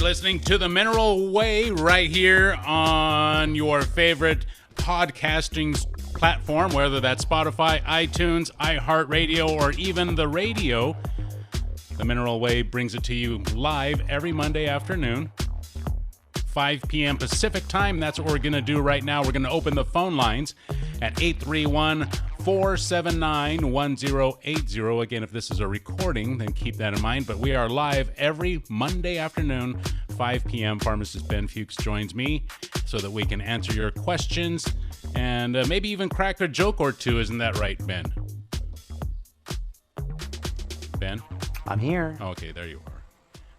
listening to The Mineral Way right here on your favorite podcasting platform, whether that's Spotify, iTunes, iHeartRadio, or even the radio. The Mineral Way brings it to you live every Monday afternoon, 5 p.m. Pacific time. That's what we're going to do right now. We're going to open the phone lines at 831-479-1080. Again, if this is a recording, then keep that in mind. But we are live every Monday afternoon, 5 p.m. Pharmacist Ben Fuchs joins me so that we can answer your questions and maybe even crack a joke or two. Isn't that right, Ben? Ben? I'm here. Okay, there you are.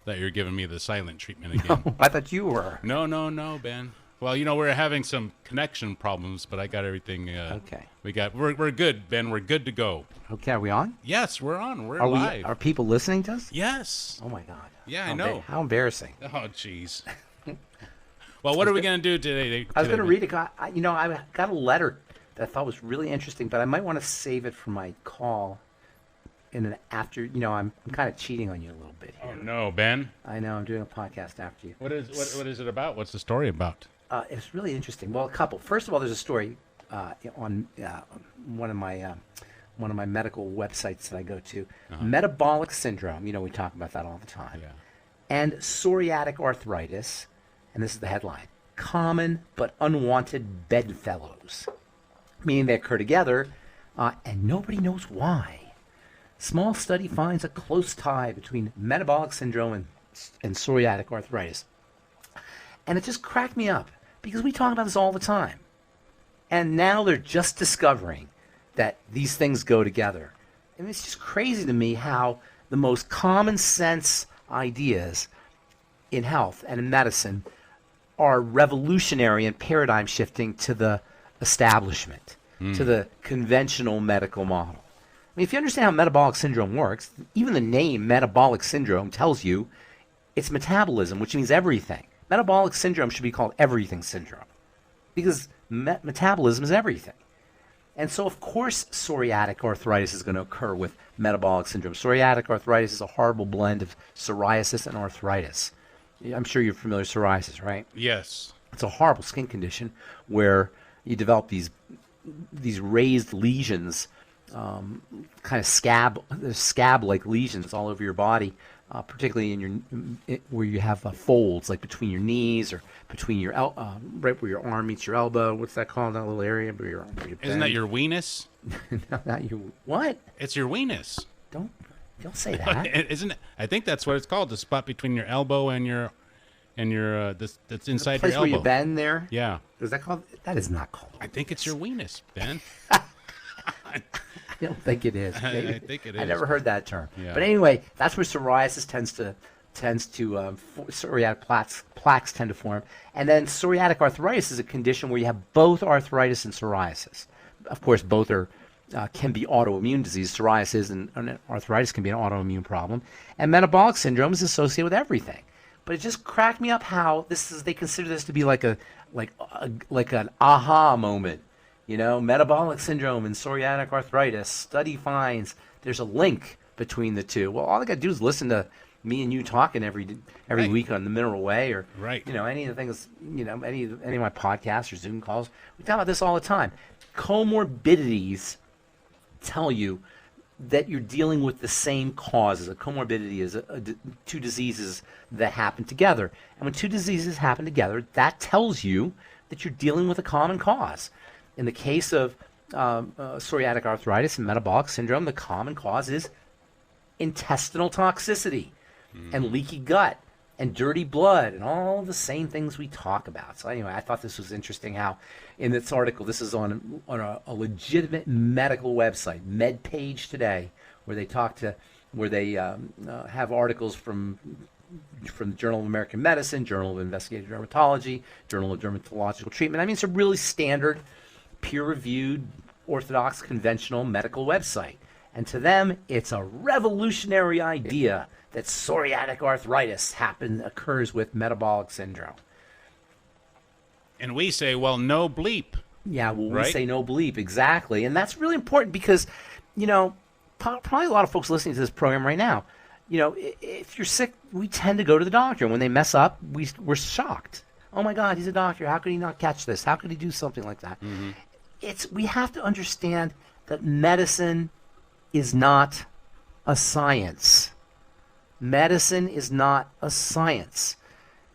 That you're giving me the silent treatment again. No, I thought you were. No, Ben. Well, you know, we're having some connection problems, but I got everything. Okay. We're good, Ben. We're good to go. Okay, are we on? Yes, we're on. We're live. Are people listening to us? Yes. Oh my God. Yeah, I know. How embarrassing. Oh, jeez. Well, what are we going to do today? I was going to read I got a letter that I thought was really interesting, but I might want to save it for my call. I'm kind of cheating on you a little bit here. Oh no, Ben. I know, I'm doing a podcast after you. What is it about? What's the story about? It's really interesting. Well, a couple. First of all, there's a story on one of my medical websites that I go to. Metabolic syndrome. You know, we talk about that all the time. Yeah. And psoriatic arthritis. And this is the headline: common but unwanted bedfellows, meaning they occur together, and nobody knows why. Small study finds a close tie between metabolic syndrome and psoriatic arthritis. And it just cracked me up because we talk about this all the time. And now they're just discovering that these things go together. And it's just crazy to me how the most common sense ideas in health and in medicine are revolutionary and paradigm shifting to the establishment, to the conventional medical model. I mean, if you understand how metabolic syndrome works, even the name metabolic syndrome tells you it's metabolism, which means everything. Metabolic syndrome should be called everything syndrome because metabolism is everything. And so, of course, psoriatic arthritis is going to occur with metabolic syndrome. Psoriatic arthritis is a horrible blend of psoriasis and arthritis. I'm sure you're familiar with psoriasis, right? Yes. It's a horrible skin condition where you develop these raised lesions, kind of scab-like lesions all over your body, particularly in where you have folds, like between your knees or between your right where your arm meets your elbow. What's that called? That little area where your Isn't that your weenus? No, not your what? It's your weenus. Don't say that. Isn't it? I think that's what it's called. The spot between your elbow and your that's inside your elbow. Where you bend there. Yeah. Is that called? That is not called. I think it's your weenus, Ben. I don't think it is. I think it is. I never heard that term. Yeah. But anyway, that's where psoriasis tends to psoriatic plaques tend to form. And then psoriatic arthritis is a condition where you have both arthritis and psoriasis. Of course, both can be autoimmune disease. Psoriasis and arthritis can be an autoimmune problem. And metabolic syndrome is associated with everything. But it just cracked me up how they consider this to be like an aha moment. You know, metabolic syndrome and psoriatic arthritis. Study finds there's a link between the two. Well, all I got to do is listen to me and you talking every week on the Mineral Way, or any of the things, any of my podcasts or Zoom calls. We talk about this all the time. Comorbidities tell you that you're dealing with the same causes. A comorbidity is two diseases that happen together, and when two diseases happen together, that tells you that you're dealing with a common cause. In the case of psoriatic arthritis and metabolic syndrome, the common cause is intestinal toxicity and leaky gut and dirty blood and all the same things we talk about. So anyway, I thought this was interesting how in this article, this is on a legitimate medical website, MedPage Today, where they have articles from the Journal of American Medicine, Journal of Investigative Dermatology, Journal of Dermatological Treatment. I mean, it's a really standard, peer-reviewed, orthodox, conventional medical website. And to them, it's a revolutionary idea that psoriatic arthritis occurs with metabolic syndrome. And we say, well, no bleep. Yeah, well, right? We say no bleep, exactly. And that's really important because, probably a lot of folks listening to this program right now, if you're sick, we tend to go to the doctor. And when they mess up, we're shocked. Oh my God, he's a doctor. How could he not catch this? How could he do something like that? We have to understand that medicine is not a science. Medicine is not a science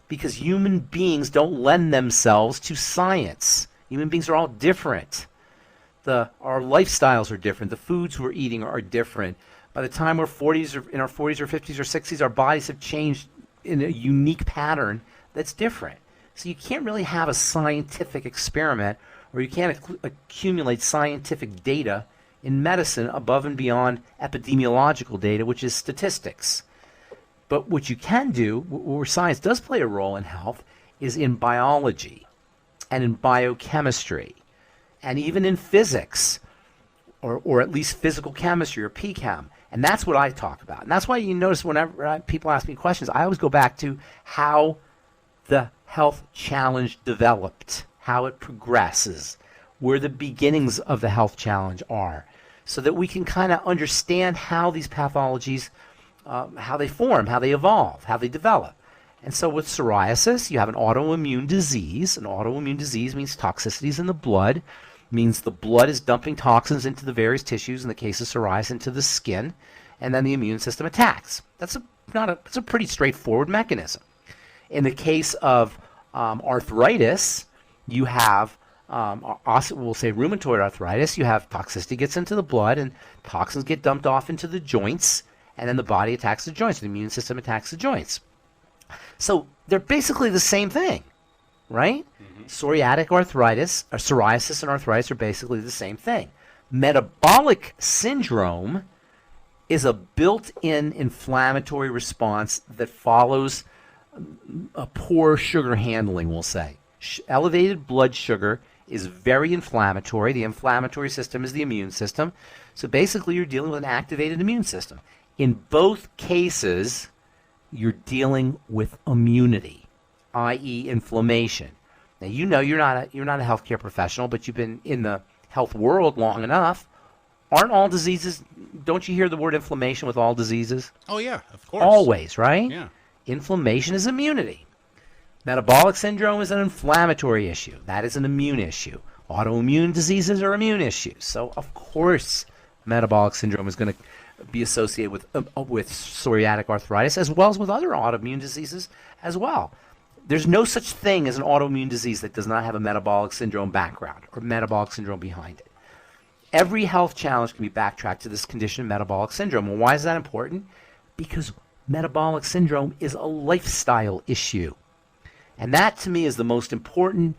because human beings don't lend themselves to science. Human beings are all different. Our lifestyles are different. The foods we're eating are different. By the time we're in our 40s or 50s or 60s, our bodies have changed in a unique pattern that's different. So you can't really have a scientific experiment, or you can't accumulate scientific data in medicine above and beyond epidemiological data, which is statistics. But what you can do, where science does play a role in health, is in biology and in biochemistry and even in physics, or at least physical chemistry or PChem. And that's what I talk about. And that's why you notice whenever people ask me questions, I always go back to how the health challenge developed, how it progresses, where the beginnings of the health challenge are, so that we can kind of understand how these pathologies, how they form, how they evolve, how they develop. And so with psoriasis, you have an autoimmune disease. An autoimmune disease means toxicities in the blood, means the blood is dumping toxins into the various tissues, in the case of psoriasis, into the skin, and then the immune system attacks. It's a pretty straightforward mechanism. In the case of arthritis, you have, we'll say rheumatoid arthritis, you have toxicity gets into the blood and toxins get dumped off into the joints, and then the body attacks the joints, the immune system attacks the joints. So they're basically the same thing, right? Psoriatic arthritis, or psoriasis and arthritis are basically the same thing. Metabolic syndrome is a built-in inflammatory response that follows a poor sugar handling, we'll say. Elevated blood sugar is very inflammatory. The inflammatory system is the immune system. So basically you're dealing with an activated immune system. In both cases, you're dealing with immunity, i.e. inflammation. Now, you're not a healthcare professional, but you've been in the health world long enough. Aren't all diseases, don't you hear the word inflammation with all diseases? Oh, yeah, of course. Always, right? Yeah. Inflammation is immunity. Metabolic syndrome is an inflammatory issue. That is an immune issue. Autoimmune diseases are immune issues. So, of course, metabolic syndrome is going to be associated with psoriatic arthritis as well as with other autoimmune diseases as well. There's no such thing as an autoimmune disease that does not have a metabolic syndrome background or metabolic syndrome behind it. Every health challenge can be backtracked to this condition, metabolic syndrome. And why is that important? Because metabolic syndrome is a lifestyle issue. And that, to me, is the most important.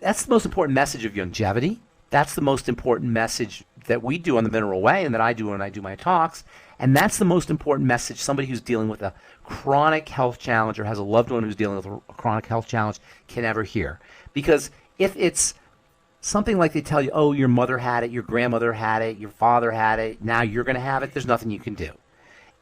That's the most important message of longevity. That's the most important message that we do on the Mineral Way and that I do when I do my talks. And that's the most important message somebody who's dealing with a chronic health challenge or has a loved one who's dealing with a chronic health challenge can ever hear. Because if it's something like they tell you, oh, your mother had it, your grandmother had it, your father had it, now you're going to have it, there's nothing you can do.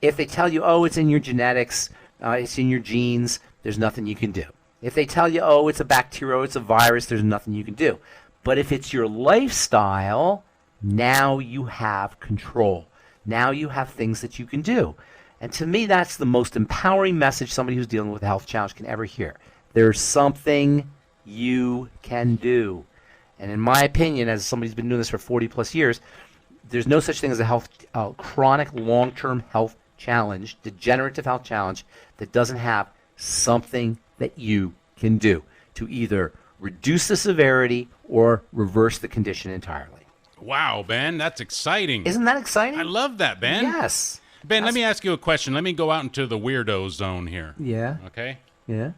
If they tell you, oh, it's in your genetics, it's in your genes, there's nothing you can do. If they tell you, oh, it's a bacteria, it's a virus, there's nothing you can do. But if it's your lifestyle, now you have control. Now you have things that you can do. And to me, that's the most empowering message somebody who's dealing with a health challenge can ever hear. There's something you can do. And in my opinion, as somebody who's been doing this for 40 plus years, there's no such thing as a chronic long-term health challenge, degenerative health challenge, that doesn't have something that you can do to either reduce the severity or reverse the condition entirely. Wow, Ben, that's exciting. Isn't that exciting? I love that, Ben. Yes. Ben, let me ask you a question. Let me go out into the weirdo zone here. Yeah. Okay? Yeah.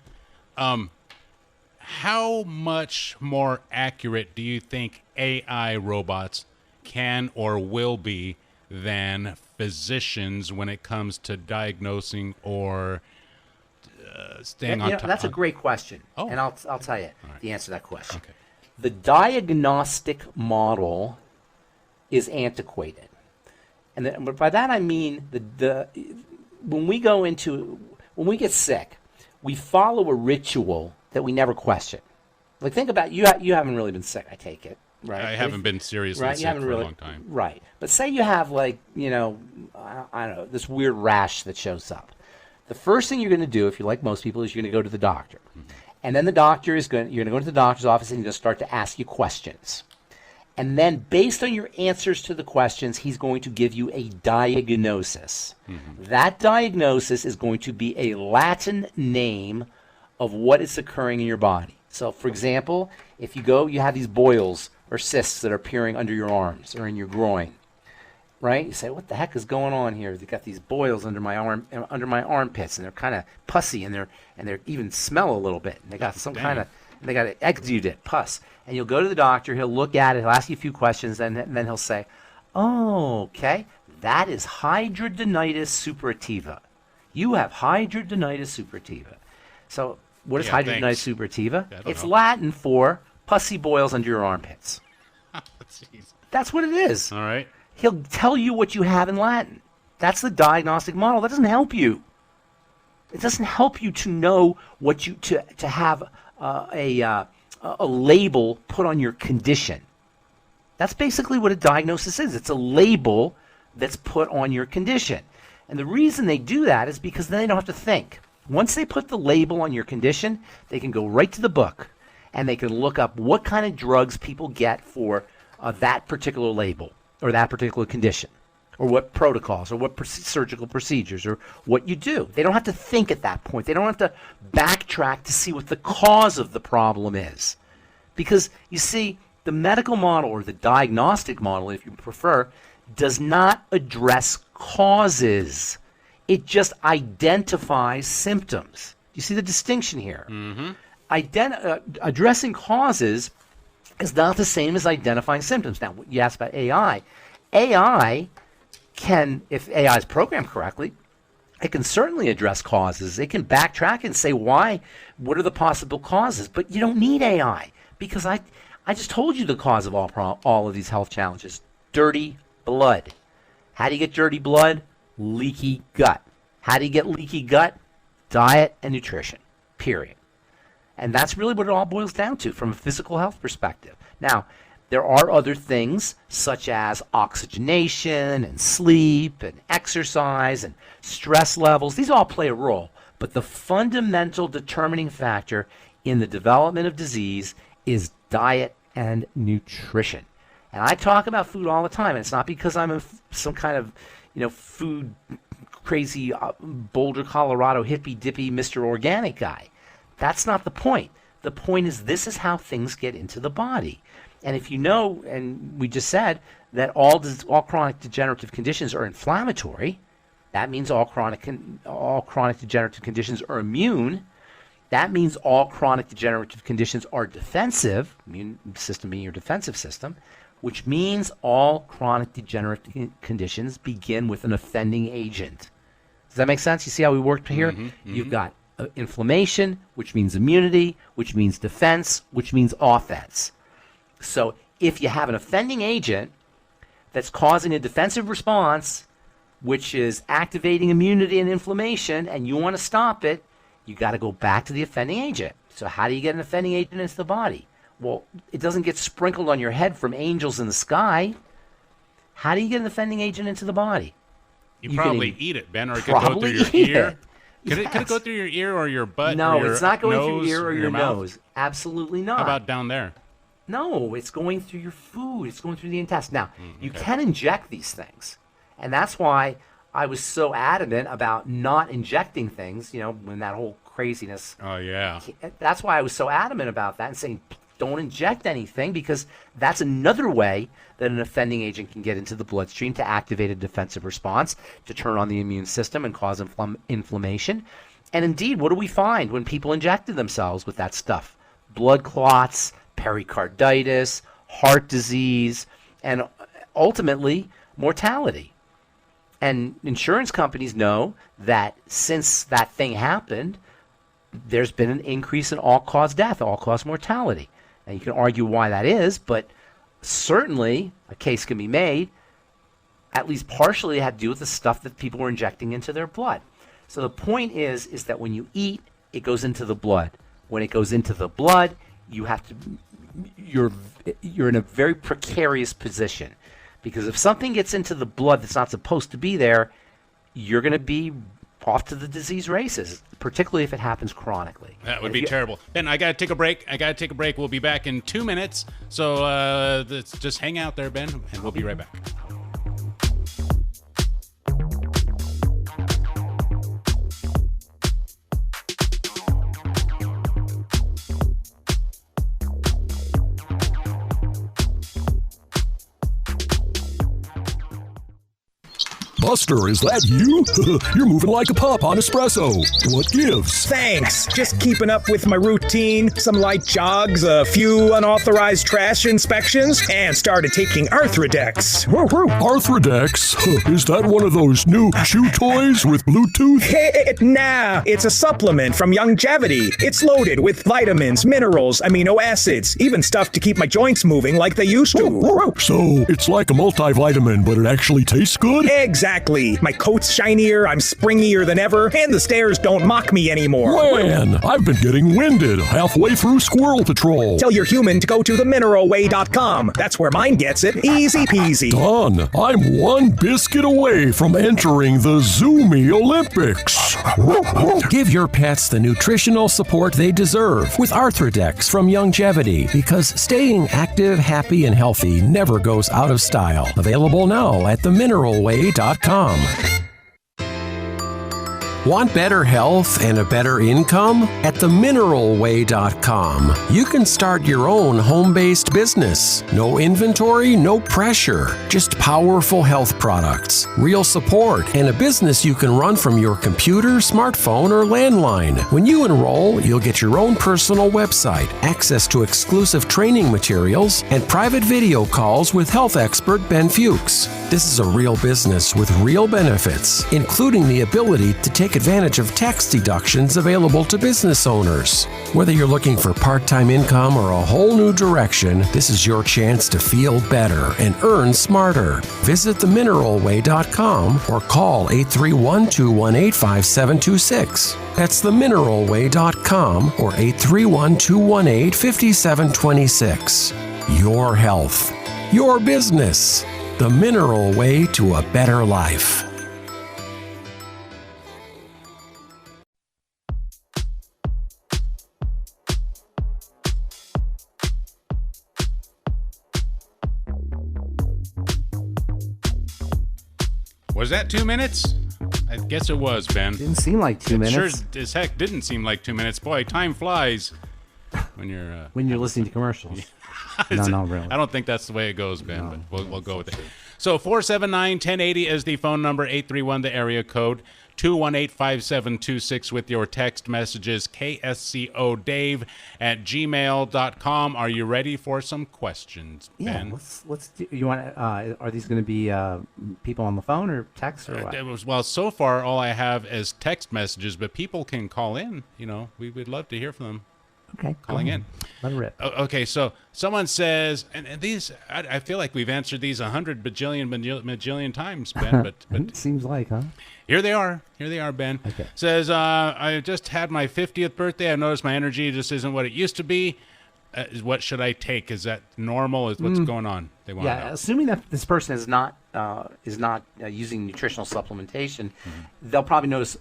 How much more accurate do you think AI robots can or will be than physicians when it comes to diagnosing or staying on top? That's a great question. Oh. And I'll tell you the answer to that question. Okay. The diagnostic model is antiquated. But by that I mean when we get sick, we follow a ritual that we never question. Like, think about you haven't really been sick, I take it. right? I haven't been seriously Right, you sick haven't for really, a long time. right? But say you have like I don't know, this weird rash that shows up. The first thing you're going to do, if you like most people, is you're going to go to the doctor, and then the doctor is you're going to go to the doctor's office and he's going to start to ask you questions, and then based on your answers to the questions, he's going to give you a diagnosis. That diagnosis is going to be a Latin name of what is occurring in your body. So, for example, if you have these boils or cysts that are appearing under your arms or in your groin, right? You say, "What the heck is going on here? They got these boils under my armpits, and they're kind of pussy, and they even smell a little bit. And they got they got exudate pus." And you'll go to the doctor. He'll look at it. He'll ask you a few questions, and then he'll say, "Oh, okay, that is hidradenitis suppurativa. You have hidradenitis suppurativa." So, what is hidradenitis suppurativa? It's Latin for pussy boils under your armpits. That's what it is. All right. He'll tell you what you have in Latin. That's the diagnostic model. That doesn't help you. It doesn't help you to know what to have a label put on your condition. That's basically what a diagnosis is. It's a label that's put on your condition. And the reason they do that is because then they don't have to think. Once they put the label on your condition, they can go right to the book and they can look up what kind of drugs people get for that particular label or that particular condition, or what protocols or what surgical procedures or what you do. They don't have to think at that point. They don't have to backtrack to see what the cause of the problem is. Because, you see, the medical model, or the diagnostic model, if you prefer, does not address causes. It just identifies symptoms. You see the distinction here? Addressing causes is not the same as identifying symptoms. Now, you asked about AI. AI can, if AI is programmed correctly, it can certainly address causes. It can backtrack and say what are the possible causes. But you don't need AI, because I just told you the cause of all of these health challenges. Dirty blood. How do you get dirty blood? Leaky gut. How do you get leaky gut? Diet and nutrition, period. And that's really what it all boils down to from a physical health perspective. Now, there are other things such as oxygenation and sleep and exercise and stress levels. These all play a role. But the fundamental determining factor in the development of disease is diet and nutrition. And I talk about food all the time. And it's not because I'm some kind of food crazy Boulder, Colorado hippy dippy Mr. Organic guy. That's not the point. The point is this is how things get into the body. And if you know, and we just said that all chronic degenerative conditions are inflammatory, that means all chronic degenerative conditions are immune. That means all chronic degenerative conditions are defensive, immune system being your defensive system, which means all chronic degenerative conditions begin with an offending agent. Does that make sense? You see how we worked here? You've got inflammation, which means immunity, which means defense, which means offense. So if you have an offending agent that's causing a defensive response, which is activating immunity and inflammation, and you want to stop it, you got to go back to the offending agent. So how do you get an offending agent into the body? Well, it doesn't get sprinkled on your head from angels in the sky. How do you get an offending agent into the body? You probably eat it, Ben, or it could go through your ear. Could it go through your ear or your butt? No, or your it's not going nose through your ear or your mouth? nose. Absolutely not. How about down there? No, it's going through your food. It's going through the intestine. Now, you can inject these things. And that's why I was so adamant about not injecting things, when that whole craziness. Oh, yeah. That's why I was so adamant about that and saying, don't inject anything, because that's another way that an offending agent can get into the bloodstream to activate a defensive response, to turn on the immune system and cause inflammation. And indeed, what do we find when people injected themselves with that stuff? Blood clots, pericarditis, heart disease, and ultimately mortality. And insurance companies know that since that thing happened, there's been an increase in all-cause death, all-cause mortality. And you can argue why that is, but certainly a case can be made, at least partially had to do with the stuff that people were injecting into their blood. So the point is that when you eat, it goes into the blood. When it goes into the blood, you have to you're in a very precarious position, because if something gets into the blood that's not supposed to be there, you're going to be off to the disease races, particularly if it happens chronically. That would be terrible. Ben, I got to take a break. We'll be back in 2 minutes. So let's just hang out there, Ben, and we'll be right back. Buster, is that you? You're moving like a pup on espresso. What gives? Thanks. Just keeping up with my routine. Some light jogs, a few unauthorized trash inspections, and started taking Arthrodex. Arthrodex? Is that one of those new chew toys with Bluetooth? Nah, it's a supplement from Longevity. It's loaded with vitamins, minerals, amino acids, even stuff to keep my joints moving like they used to. So it's like a multivitamin, but it actually tastes good? Exactly. My coat's shinier, I'm springier than ever, and the stairs don't mock me anymore. Man, I've been getting winded halfway through Squirrel Patrol. Tell your human to go to themineralway.com. That's where mine gets it. Easy peasy. Done. I'm one biscuit away from entering the Zoomy Olympics. Give your pets the nutritional support they deserve with Arthrodex from Longevity, because staying active, happy, and healthy never goes out of style. Available now at themineralway.com. Want better health and a better income? At themineralway.com, you can start your own home-based business. No inventory, no pressure, just powerful health products, real support, and a business you can run from your computer, smartphone, or landline. When you enroll, you'll get your own personal website, access to exclusive training materials, and private video calls with health expert Ben Fuchs. This is a real business with real benefits, including the ability to take advantage of tax deductions available to business owners. Whether you're looking for part-time income or a whole new direction, this is your chance to feel better and earn smarter. Visit themineralway.com or call 831-218-5726. That's themineralway.com or 831-218-5726. Your health, your business, the Mineral Way to a better life. Was that 2 minutes? I guess it was, Ben. Didn't seem like 2 minutes. Sure as heck didn't seem like 2 minutes. Boy, time flies when you're listening to commercials. No, really. I don't think that's the way it goes, Ben, but we'll go with it. So 479-1080 is the phone number, 831 the area code, 218-5726 with your text messages, KSCO Dave at gmail.com. Are you ready for some questions, Ben? Yeah, let's do, you want are these going to be people on the phone or text or what? Well, so far all I have is text messages, but people can call in. You know, we would love to hear from them. Okay, calling in. Let it rip. Okay, so someone says, and these, I feel like we've answered these 100 bajillion times, Ben, but it seems like, huh? Here they are, Ben. Okay. Says, I just had my 50th birthday. I noticed my energy just isn't what it used to be. What should I take? Is that normal? Is what's going on? They want to know. Assuming that this person is not using nutritional supplementation, they'll probably notice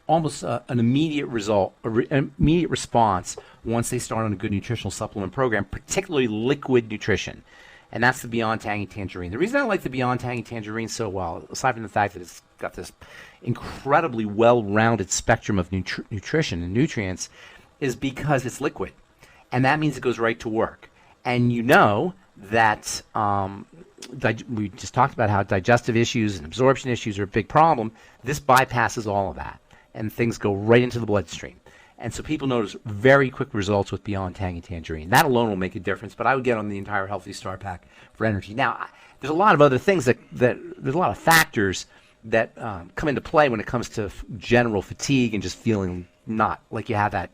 almost an immediate result, immediate response once they start on a good nutritional supplement program, particularly liquid nutrition. And that's the Beyond Tangy Tangerine. The reason I like the Beyond Tangy Tangerine so well, aside from the fact that it's got this incredibly well-rounded spectrum of nutrition and nutrients, is because it's liquid. And that means it goes right to work. And you know that we just talked about how digestive issues and absorption issues are a big problem. This bypasses all of that, and things go right into the bloodstream. And so people notice very quick results with Beyond Tangy Tangerine. That alone will make a difference, but I would get on the entire Healthy Star Pack for energy. Now, there's a lot of other things that there's a lot of factors that come into play when it comes to general fatigue and just feeling not like you have that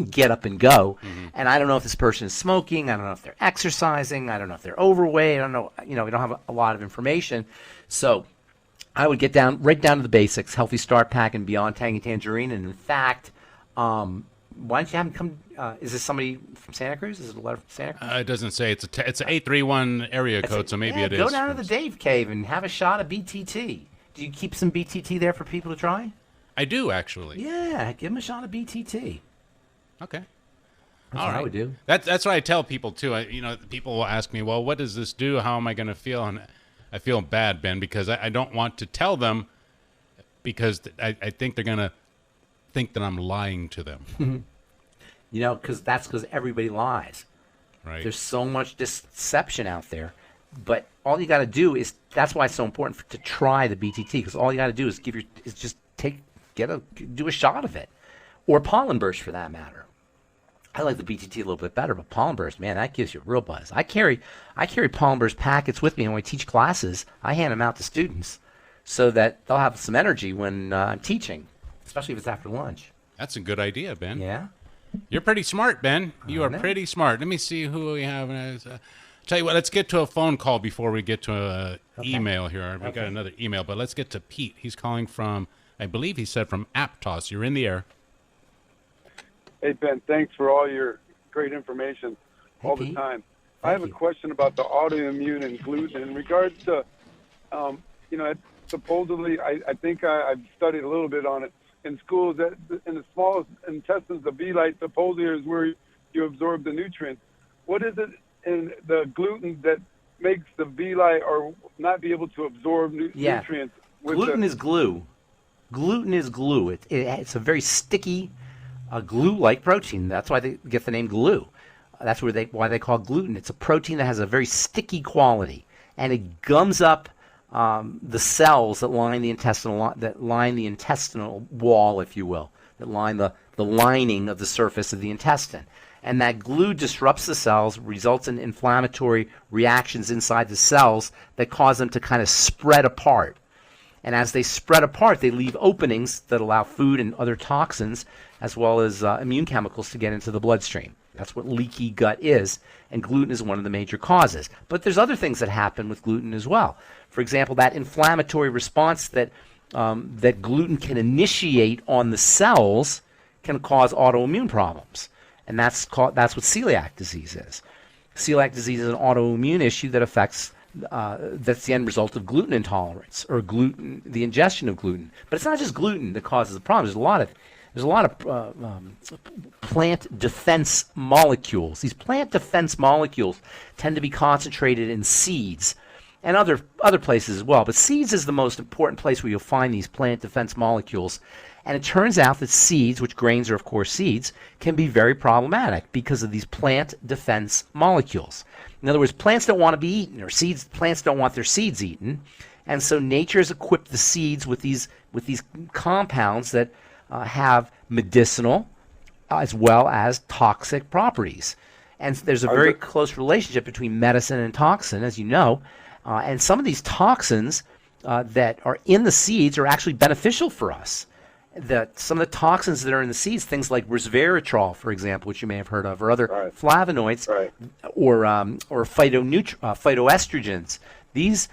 get up and go. And I don't know if this person is smoking. I don't know if they're exercising. I don't know if they're overweight. I don't know. You know, we don't have a lot of information. So I would get right down to the basics, Healthy Start Pack and Beyond Tangy Tangerine. And in fact, why don't you have him come? Is this somebody from Santa Cruz? Is it a letter from Santa Cruz? It doesn't say. It's an 831 area code, so maybe it is. Go down to the Dave Cave and have a shot of BTT. Do you keep some BTT there for people to try? I do, actually. Yeah, give them a shot of BTT. Okay. That's what I would do. That's what I tell people too. People will ask me, "Well, what does this do? How am I going to feel?" And I feel bad, Ben, because I don't want to tell them because I think they're going to think that I'm lying to them. Because everybody lies. Right. There's so much deception out there, but all you got to do is that's why it's so important to try the BTT, because all you got to do is do a shot of it, or pollen burst for that matter. I like the BTT a little bit better, but pollen burst, man, that gives you a real buzz. I carry pollen burst packets with me, and when I teach classes, I hand them out to students so that they'll have some energy when I'm teaching, especially if it's after lunch. That's a good idea, Ben. Yeah. You're pretty smart, Ben. You are pretty smart. Let me see who we have. Tell you what, let's get to a phone call before we get to an email here. We got another email, but let's get to Pete. He's calling from, I believe he said from Aptos. You're in the air. Hey, Ben, thanks for all your great information all the time. I have a question about the autoimmune and gluten. In regards to, supposedly, I think I've studied a little bit on it in schools, that in the smallest intestines, the villi supposedly is where you absorb the nutrients. What is it in the gluten that makes the villi or not be able to absorb nutrients? Gluten is glue. Gluten is glue. It's a very sticky, glue-like protein. That's why they get the name glue. That's why they call it gluten. It's a protein that has a very sticky quality, and it gums up the cells that line the intestinal wall, if you will, that line the lining of the surface of the intestine. And that glue disrupts the cells, results in inflammatory reactions inside the cells that cause them to kind of spread apart. And as they spread apart, they leave openings that allow food and other toxins, as well as immune chemicals, to get into the bloodstream. That's what leaky gut is, and gluten is one of the major causes. But there's other things that happen with gluten as well. For example, that inflammatory response that gluten can initiate on the cells can cause autoimmune problems, and that's what celiac disease is. Celiac disease is an autoimmune issue that affects. That's the end result of gluten intolerance or the ingestion of gluten. But it's not just gluten that causes the problem. There's a lot of plant defense molecules. These plant defense molecules tend to be concentrated in seeds and other places as well. But seeds is the most important place where you'll find these plant defense molecules. And it turns out that seeds, which grains are of course seeds, can be very problematic because of these plant defense molecules. In other words, plants don't want to be eaten, or plants don't want their seeds eaten. And so nature has equipped the seeds with these compounds that have medicinal as well as toxic properties. And there's a very close relationship between medicine and toxin, as you know. And some of these toxins that are in the seeds are actually beneficial for us. Some of the toxins that are in the seeds, things like resveratrol, for example, which you may have heard of, or other flavonoids, or phytoestrogens. These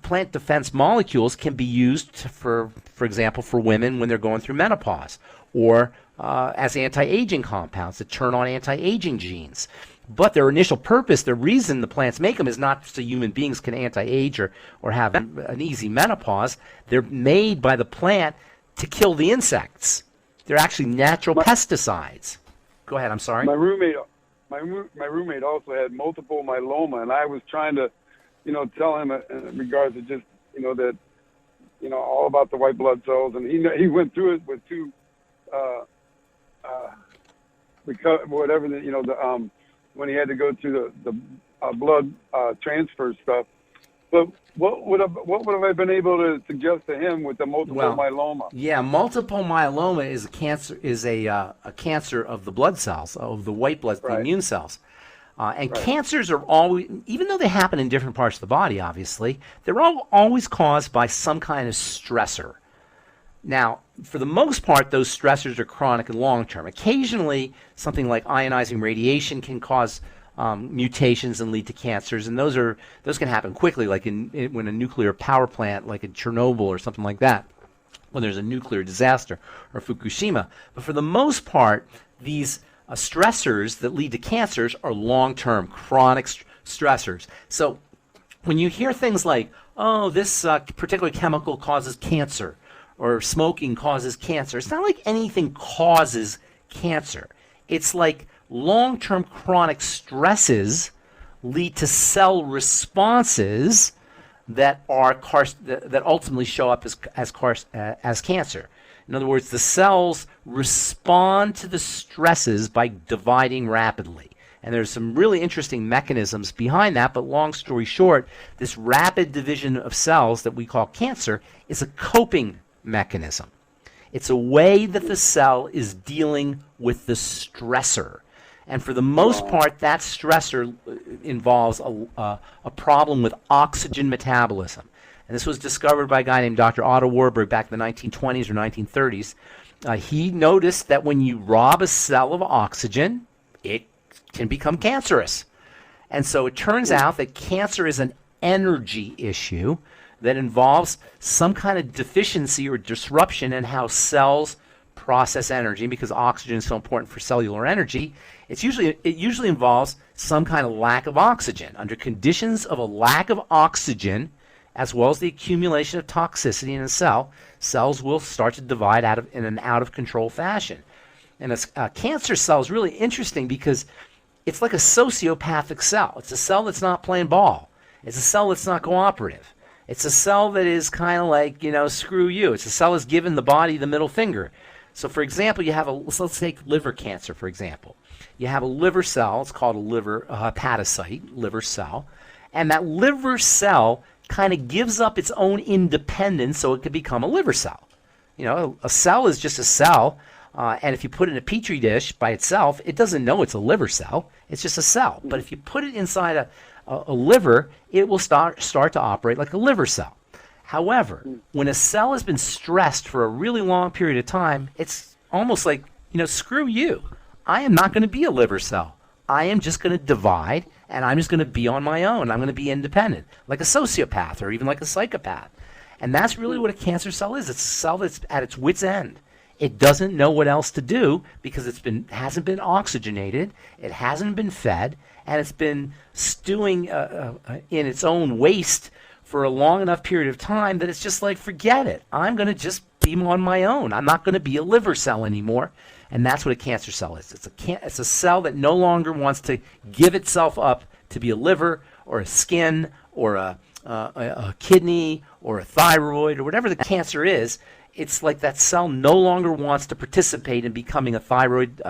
plant defense molecules can be used for example, for women when they're going through menopause, or as anti-aging compounds that turn on anti-aging genes. But their initial purpose, the reason the plants make them, is not so human beings can anti-age or have an easy menopause. They're made by the plant to kill the insects. They're actually natural pesticides. Go ahead. I'm sorry. My roommate also had multiple myeloma, and I was trying to, tell him in regards to just, that, all about the white blood cells, and he went through it with two, when he had to go through the blood transfer stuff. But what would have I been able to suggest to him with the multiple myeloma? Yeah, multiple myeloma is a cancer of the blood cells, of the white blood, the immune cells. And cancers are always, even though they happen in different parts of the body, obviously, they're always caused by some kind of stressor. Now, for the most part, those stressors are chronic and long-term. Occasionally, something like ionizing radiation can cause mutations and lead to cancers, and those can happen quickly, like when a nuclear power plant, like in Chernobyl or something like that, when there's a nuclear disaster, or Fukushima. But for the most part, these stressors that lead to cancers are long-term chronic stressors. So when you hear things like, oh, this particular chemical causes cancer, or smoking causes cancer, it's not like anything causes cancer. It's like long-term chronic stresses lead to cell responses that are that ultimately show up as cancer. In other words, the cells respond to the stresses by dividing rapidly. And there's some really interesting mechanisms behind that, but long story short, this rapid division of cells that we call cancer is a coping mechanism. It's a way that the cell is dealing with the stressor. And for the most part, that stressor involves a problem with oxygen metabolism. And this was discovered by a guy named Dr. Otto Warburg back in the 1920s or 1930s. He noticed that when you rob a cell of oxygen, it can become cancerous. And so it turns out that cancer is an energy issue that involves some kind of deficiency or disruption in how cells process energy. Because oxygen is so important for cellular energy, it usually involves some kind of lack of oxygen. Under conditions of a lack of oxygen, as well as the accumulation of toxicity in a cell, cells will start to divide in an out-of-control fashion. And a cancer cell is really interesting because it's like a sociopathic cell. It's a cell that's not playing ball. It's a cell that's not cooperative. It's a cell that is kind of like, screw you. It's a cell that's giving the body the middle finger. So, for example, you have let's take liver cancer, for example. You have a liver cell. It's called a hepatocyte, liver cell. And that liver cell kind of gives up its own independence so it could become a liver cell. A cell is just a cell. And if you put it in a petri dish by itself, it doesn't know it's a liver cell. It's just a cell. But if you put it inside a liver, it will start to operate like a liver cell. However, when a cell has been stressed for a really long period of time, it's almost like, screw you. I am not going to be a liver cell. I am just going to divide, and I'm just going to be on my own. I'm going to be independent, like a sociopath or even like a psychopath. And that's really what a cancer cell is. It's a cell that's at its wit's end. It doesn't know what else to do because hasn't been oxygenated, it hasn't been fed, and it's been stewing in its own waste for a long enough period of time that it's just like, forget it. I'm going to just be on my own. I'm not going to be a liver cell anymore. And that's what a cancer cell is. It's a cell that no longer wants to give itself up to be a liver or a skin or a kidney or a thyroid or whatever the cancer is. It's like that cell no longer wants to participate in becoming a thyroid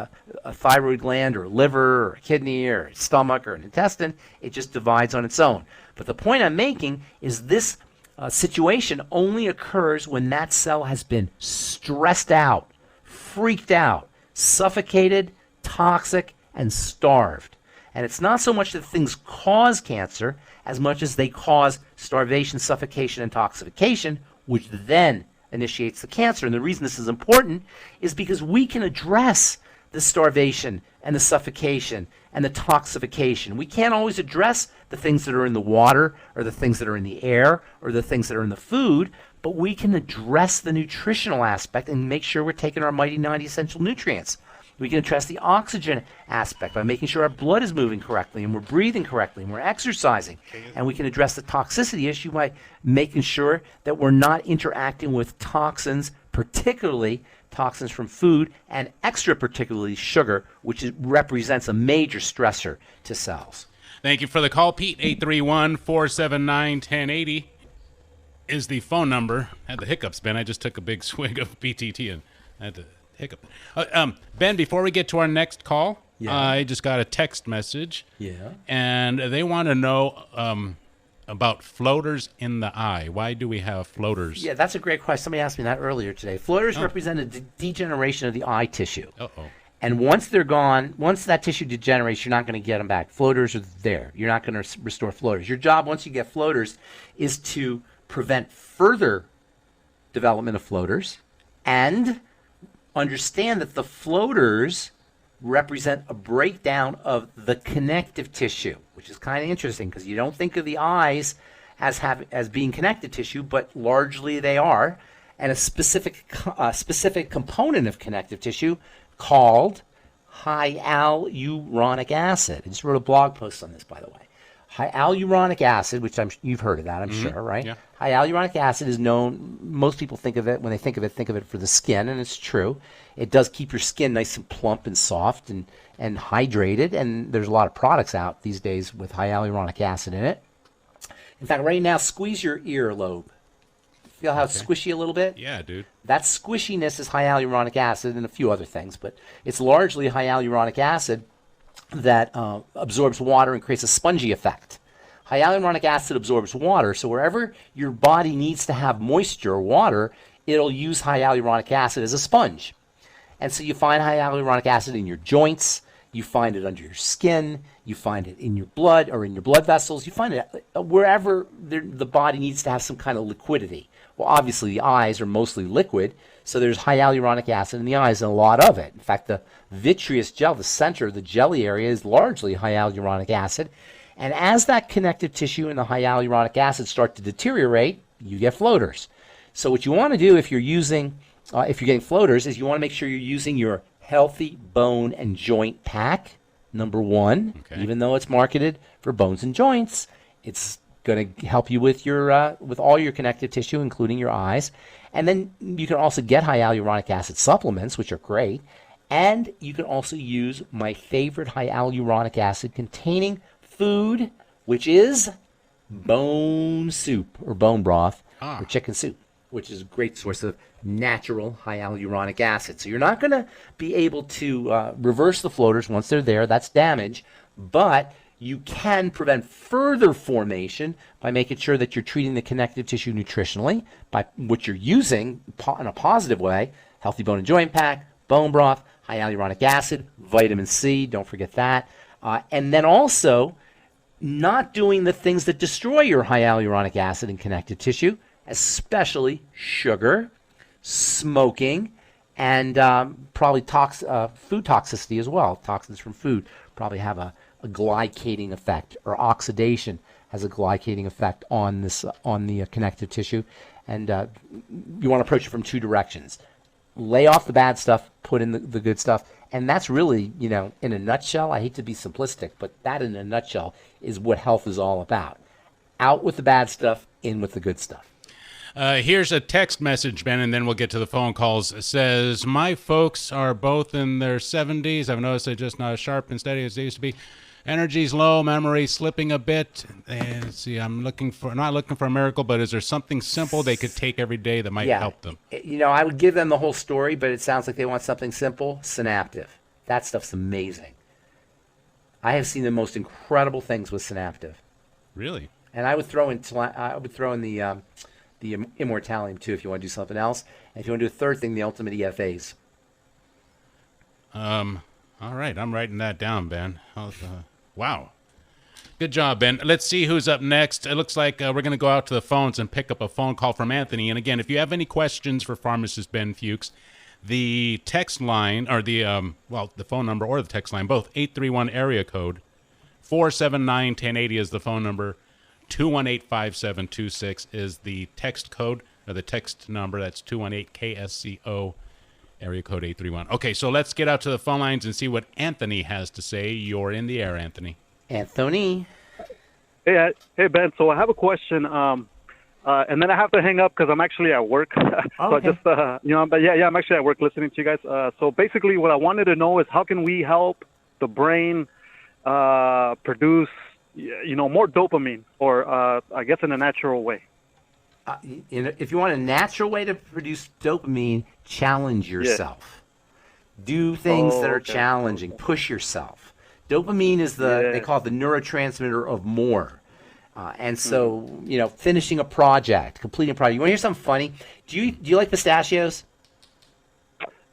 gland or a liver or a kidney or a stomach or an intestine. It just divides on its own. But the point I'm making is this situation only occurs when that cell has been stressed out, freaked out, suffocated, toxic, and starved. And it's not so much that things cause cancer as much as they cause starvation, suffocation, and toxification, which then initiates the cancer. And the reason this is important is because we can address the starvation and the suffocation and the toxification. We can't always address the things that are in the water or the things that are in the air or the things that are in the food, but we can address the nutritional aspect and make sure we're taking our mighty 90 essential nutrients. We can address the oxygen aspect by making sure our blood is moving correctly and we're breathing correctly and we're exercising. And we can address the toxicity issue by making sure that we're not interacting with toxins, particularly toxins from food, and extra particularly sugar, which represents a major stressor to cells. Thank you for the call, Pete. 831-479-1080 is the phone number. I had the hiccups, Ben. I just took a big swig of PTT and I had to hiccup. Ben, before we get to our next call, I just got a text message. Yeah. And they want to know about floaters in the eye. Why do we have floaters? Yeah, that's a great question. Somebody asked me that earlier today. Floaters represent a degeneration of the eye tissue. Uh-oh. And once they're gone, once that tissue degenerates, you're not going to get them back. Floaters are there. You're not going to restore floaters. Your job, once you get floaters, is to prevent further development of floaters and understand that the floaters represent a breakdown of the connective tissue, which is kind of interesting because you don't think of the eyes as being connective tissue, but largely they are. And a specific component of connective tissue called hyaluronic acid. I just wrote a blog post on this, by the way. Hyaluronic acid, which you've heard of that, I'm sure, right? Yeah. Hyaluronic acid is known, most people think of it, when they think of it for the skin, and it's true. It does keep your skin nice and plump and soft and hydrated, and there's a lot of products out these days with hyaluronic acid in it. In fact, right now, squeeze your earlobe. Feel how it's squishy a little bit? Yeah, dude. That squishiness is hyaluronic acid and a few other things, but it's largely hyaluronic acid that absorbs water and creates a spongy effect. Hyaluronic acid absorbs water, so wherever your body needs to have moisture or water, it'll use hyaluronic acid as a sponge. And so you find hyaluronic acid in your joints, you find it under your skin, you find it in your blood or in your blood vessels, you find it wherever the body needs to have some kind of liquidity. Well, obviously the eyes are mostly liquid, so there's hyaluronic acid in the eyes and a lot of it. In fact, the vitreous gel, the center of the jelly area, is largely hyaluronic acid. And as that connective tissue and the hyaluronic acid start to deteriorate, you get floaters. So what you want to do if you're getting floaters is you want to make sure you're using your Healthy Bone and Joint Pack, number one. Okay. Even though it's marketed for bones and joints, it's going to help you with your with all your connective tissue, including your eyes. And then you can also get hyaluronic acid supplements, which are great. And you can also use my favorite hyaluronic acid containing food, which is bone soup or bone broth or chicken soup, which is a great source of natural hyaluronic acid. So you're not going to be able to reverse the floaters once they're there. That's damage. But you can prevent further formation by making sure that you're treating the connective tissue nutritionally, by what you're using in a positive way. Healthy Bone and Joint Pack, bone broth, hyaluronic acid, vitamin C, don't forget that. And then also not doing the things that destroy your hyaluronic acid and connective tissue, especially sugar, smoking, and probably food toxicity as well. Toxins from food probably have a glycating effect, or oxidation has a glycating effect on the connective tissue. And you want to approach it from two directions. Lay off the bad stuff, put in the good stuff. And that's really, in a nutshell, I hate to be simplistic, but that in a nutshell is what health is all about. Out with the bad stuff, in with the good stuff. Here's a text message, Ben, and then we'll get to the phone calls. It says, my folks are both in their 70s. I've noticed they're just not as sharp and steady as they used to be. Energy's low, memory slipping a bit. And let's see, I'm not looking for a miracle, but is there something simple they could take every day that might help them? I would give them the whole story, but it sounds like they want something simple. Synaptive. That stuff's amazing. I have seen the most incredible things with Synaptive. Really? And I would throw in the Immortalium too if you want to do something else. And if you want to do a third thing, the Ultimate EFAs. All right, I'm writing that down, Ben. Wow. Good job, Ben. Let's see who's up next. It looks like we're going to go out to the phones and pick up a phone call from Anthony. And again, if you have any questions for pharmacist Ben Fuchs, the text line, or the phone number or the text line, both 831 area code 479-1080 is the phone number. 218-5726 is the text code, or the text number. That's 218 KSCO, area code 831. Okay, so let's get out to the phone lines and see what Anthony has to say. You're in the air, Anthony. Anthony. Hey, Ben. So I have a question, and then I have to hang up because I'm actually at work. Okay. I'm actually at work listening to you guys. So basically, what I wanted to know is how can we help the brain produce, more dopamine, or I guess in a natural way. If you want a natural way to produce dopamine, challenge yourself. Yeah. Do things that are challenging. Push yourself. Dopamine is they call it the neurotransmitter of more. And so, finishing a project, completing a project. You want to hear something funny? Do you like pistachios?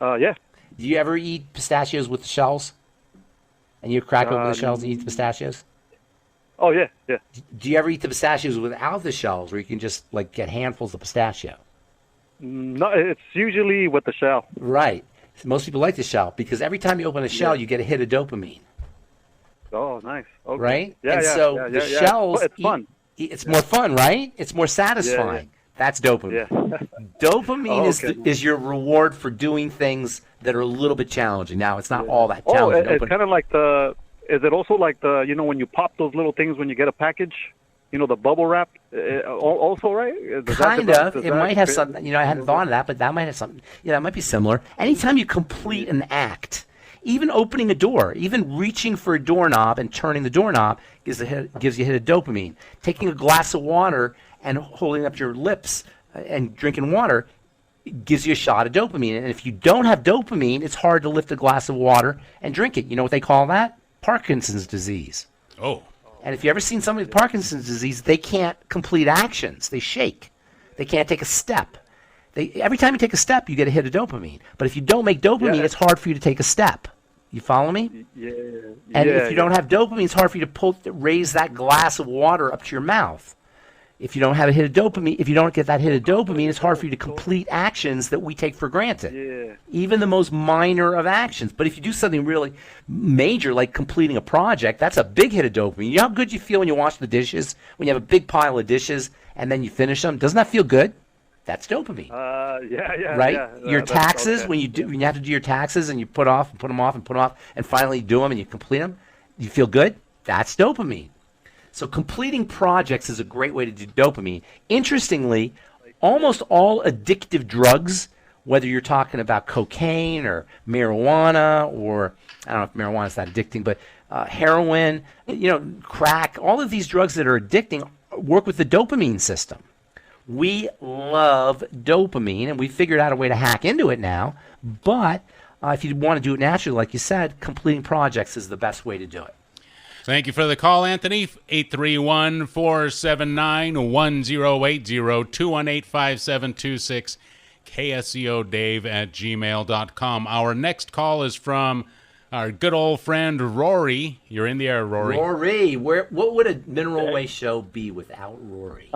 Yeah. Do you ever eat pistachios with the shells? And you crack open the shells and eat the pistachios? Oh, yeah. Do you ever eat the pistachios without the shells, where you can just get handfuls of pistachio? No, it's usually with the shell. Right. Most people like the shell because every time you open a shell, you get a hit of dopamine. Oh, nice. Okay. Right? Yeah, and so the shells, it's fun. It's more fun, right? It's more satisfying. That's dopamine. Yeah. Dopamine okay. is your reward for doing things that are a little bit challenging. Now, it's not all that challenging. It's kind of like is it also like when you pop those little things when you get a package? The bubble wrap, also, right? Kind of. It might have something. I hadn't thought of that, but that might have something. Yeah, that might be similar. Anytime you complete an act, even opening a door, even reaching for a doorknob and turning the doorknob gives you a hit of dopamine. Taking a glass of water and holding up your lips and drinking water gives you a shot of dopamine. And if you don't have dopamine, it's hard to lift a glass of water and drink it. You know what they call that? Parkinson's disease. Oh. And if you've ever seen somebody with Parkinson's disease, they can't complete actions. They shake. They can't take a step. Every time you take a step, you get a hit of dopamine. But if you don't make dopamine, it's hard for you to take a step. You follow me? Yeah. And if you don't have dopamine, it's hard for you to raise that glass of water up to your mouth. If you don't have a hit of dopamine, if you don't get that hit of dopamine, it's hard for you to complete actions that we take for granted. Yeah. Even the most minor of actions. But if you do something really major, like completing a project, that's a big hit of dopamine. You know how good you feel when you wash the dishes, when you have a big pile of dishes, and then you finish them? Doesn't that feel good? That's dopamine. Yeah. Right? Yeah. Your taxes, when you have to do your taxes and you put them off, and finally do them and you complete them, you feel good? That's dopamine. So completing projects is a great way to do dopamine. Interestingly, almost all addictive drugs, whether you're talking about cocaine or marijuana, or I don't know if marijuana is that addicting, but heroin, crack, all of these drugs that are addicting work with the dopamine system. We love dopamine, and we figured out a way to hack into it now. But if you want to do it naturally, like you said, completing projects is the best way to do it. Thank you for the call, Anthony. 831-479-1080, 218-5726, KSCO@gmail.com. Our next call is from our good old friend Rory. You're in the air, Rory. Rory, what would a Mineral Way show be without Rory?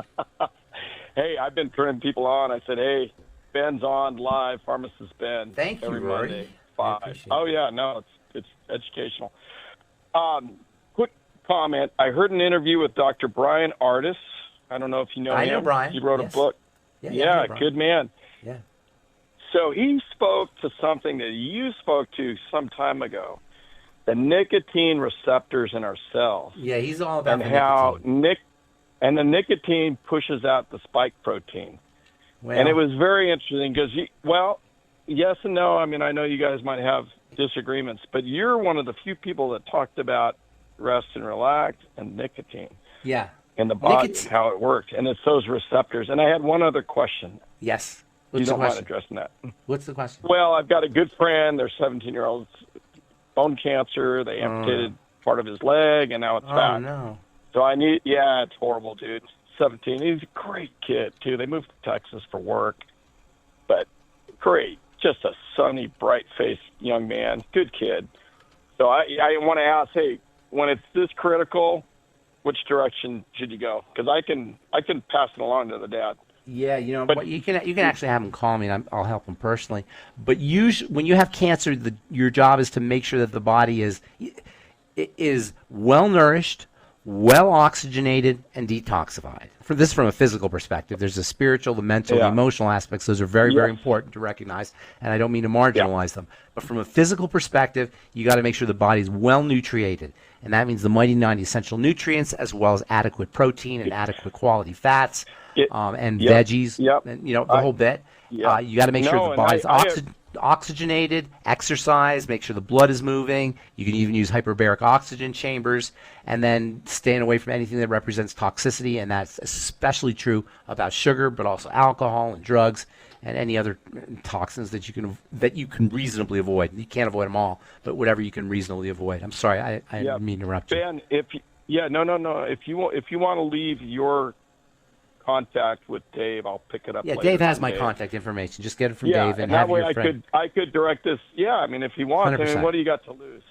Hey, I've been turning people on. I said, hey, Ben's on live, Pharmacist Ben. Thank you, every Rory. Monday, 5. Oh, yeah, no, it's educational. Quick comment. I heard an interview with Dr. Brian Artis. I don't know if you know him. I know Brian. He wrote a book. Yeah, good man. Yeah. So he spoke to something that you spoke to some time ago, the nicotine receptors in our cells. Yeah, he's all about and the how nicotine. The nicotine pushes out the spike protein. Well, and it was very interesting because, yes and no. I mean, I know you guys might have disagreements, but you're one of the few people that talked about rest and relax and nicotine. Yeah. In the body, how it works. And it's those receptors. And I had one other question. Yes. You don't mind addressing that? What's the question? Well, I've got a good friend. Their 17-year-old's bone cancer. They amputated part of his leg, and now it's back. Oh, no. So it's horrible, dude. 17. He's a great kid, too. They moved to Texas for work. But great. Just a sunny, bright-faced young man. Good kid. So I want to ask, hey, when it's this critical, which direction should you go? Because I can pass it along to the dad. Yeah, you can actually have him call me, and I'll help him personally. But when you have cancer, your job is to make sure that the body is well nourished, well oxygenated, and detoxified. This is from a physical perspective. There's the spiritual, the mental, the emotional aspects. Those are very, very important to recognize, and I don't mean to marginalize them. But from a physical perspective, you got to make sure the body is well nutriated, and that means the mighty 90 essential nutrients, as well as adequate protein and adequate quality fats. And veggies, and, the whole bit. You got to make sure the body's oxygenated, exercise, make sure the blood is moving. You can even use hyperbaric oxygen chambers, and then staying away from anything that represents toxicity, and that's especially true about sugar, but also alcohol and drugs and any other toxins that you can reasonably avoid. You can't avoid them all, but whatever you can reasonably avoid. I'm sorry, I didn't mean to interrupt you. Ben, no. If you want to leave your contact with Dave, I'll pick it up. Yeah, later. Dave has my contact information. Just get it from Dave, and that have way your friend. I could direct this. Yeah, I mean, if he wants, 100%. what do you got to lose?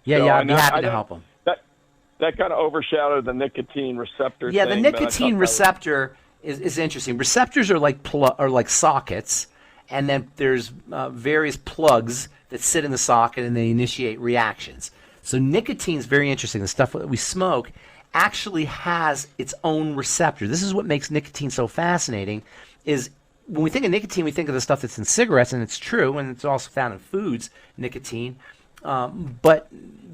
I'd be happy to help him. That kind of overshadowed the nicotine receptor. Yeah, thing, the nicotine receptor is interesting. Receptors are like sockets, and then there's various plugs that sit in the socket, and they initiate reactions. So nicotine is very interesting. The stuff that we smoke actually has its own receptor. This is what makes nicotine so fascinating, is when we think of nicotine, we think of the stuff that's in cigarettes, and it's true, and it's also found in foods, nicotine. But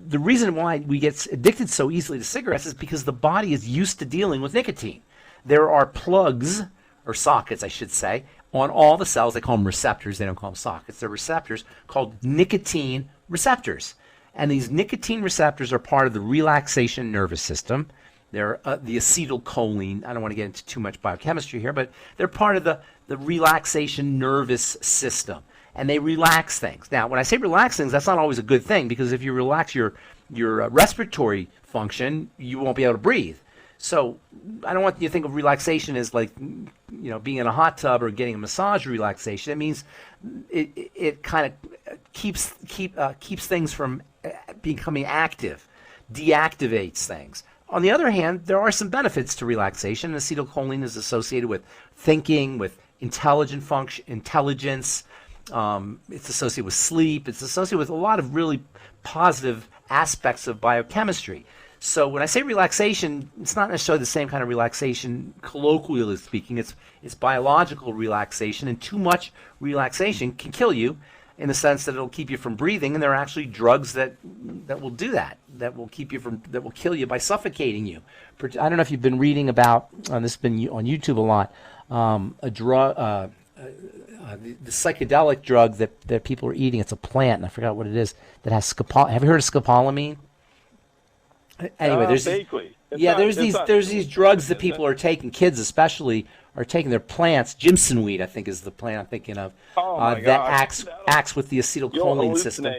the reason why we get addicted so easily to cigarettes is because the body is used to dealing with nicotine. There are plugs, or sockets, I should say, on all the cells. They call them receptors. They don't call them sockets. They're receptors called nicotine receptors. And these nicotine receptors are part of the relaxation nervous system. They're the acetylcholine. I don't want to get into too much biochemistry here, but they're part of the relaxation nervous system. And they relax things. Now, when I say relax things, that's not always a good thing, because if you relax your respiratory function, you won't be able to breathe. So I don't want you to think of relaxation as like, being in a hot tub or getting a massage relaxation. It means it kind of keeps things from becoming active, deactivates things. On the other hand, there are some benefits to relaxation. Acetylcholine is associated with thinking, with intelligence. It's associated with sleep. It's associated with a lot of really positive aspects of biochemistry. So when I say relaxation, it's not necessarily the same kind of relaxation, colloquially speaking. It's biological relaxation, and too much relaxation can kill you, in the sense that it'll keep you from breathing. And there are actually drugs that will do that will kill you by suffocating you. I don't know if you've been reading about, this has been on YouTube a lot, a drug, the psychedelic drug that people are eating. It's a plant, and I forgot what it is, that has have you heard of scopolamine? Anyway, there's these drugs that people are taking, kids especially, are taking. Their plants. Jimson weed, I think, is the plant I'm thinking of. That acts with the acetylcholine system.